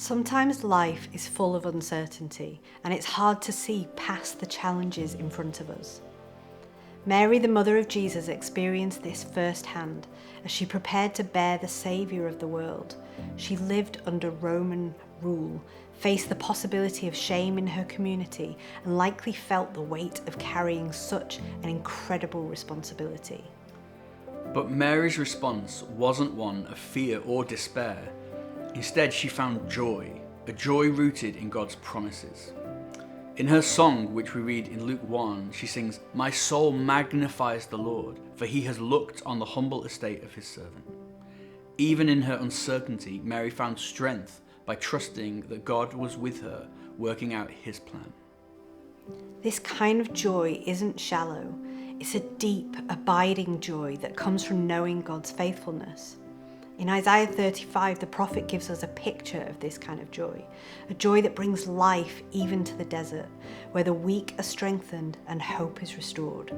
Sometimes life is full of uncertainty, and it's hard to see past the challenges in front of us. Mary, the mother of Jesus, experienced this firsthand as she prepared to bear the Saviour of the world. She lived under Roman rule, faced the possibility of shame in her community, and likely felt the weight of carrying such an incredible responsibility. But Mary's response wasn't one of fear or despair. Instead, she found joy, a joy rooted in God's promises. In her song, which we read in Luke 1, she sings, "My soul magnifies the Lord, for he has looked on the humble estate of his servant." Even in her uncertainty, Mary found strength by trusting that God was with her, working out his plan. This kind of joy isn't shallow. It's a deep, abiding joy that comes from knowing God's faithfulness. In Isaiah 35, the prophet gives us a picture of this kind of joy, a joy that brings life even to the desert, where the weak are strengthened and hope is restored.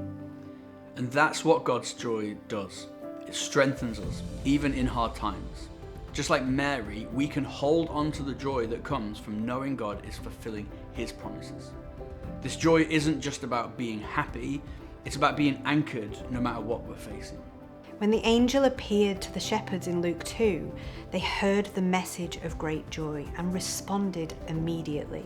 And that's what God's joy does. It strengthens us, even in hard times. Just like Mary, we can hold on to the joy that comes from knowing God is fulfilling his promises. This joy isn't just about being happy, it's about being anchored no matter what we're facing. When the angel appeared to the shepherds in Luke 2, they heard the message of great joy and responded immediately.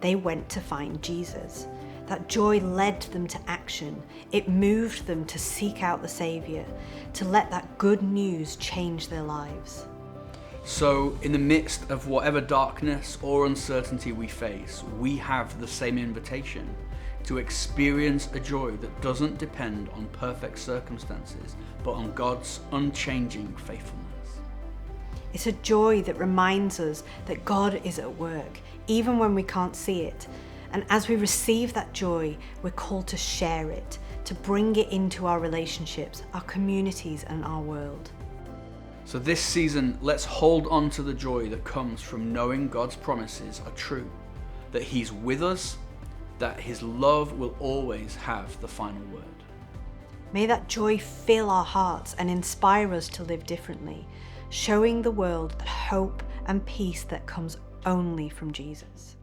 They went to find Jesus. That joy led them to action. It moved them to seek out the Saviour, to let that good news change their lives. So, in the midst of whatever darkness or uncertainty we face, we have the same invitation to experience a joy that doesn't depend on perfect circumstances, but on God's unchanging faithfulness. It's a joy that reminds us that God is at work, even when we can't see it. And as we receive that joy, we're called to share it, to bring it into our relationships, our communities, and our world. So this season, let's hold on to the joy that comes from knowing God's promises are true, that he's with us, that his love will always have the final word. May that joy fill our hearts and inspire us to live differently, showing the world the hope and peace that comes only from Jesus.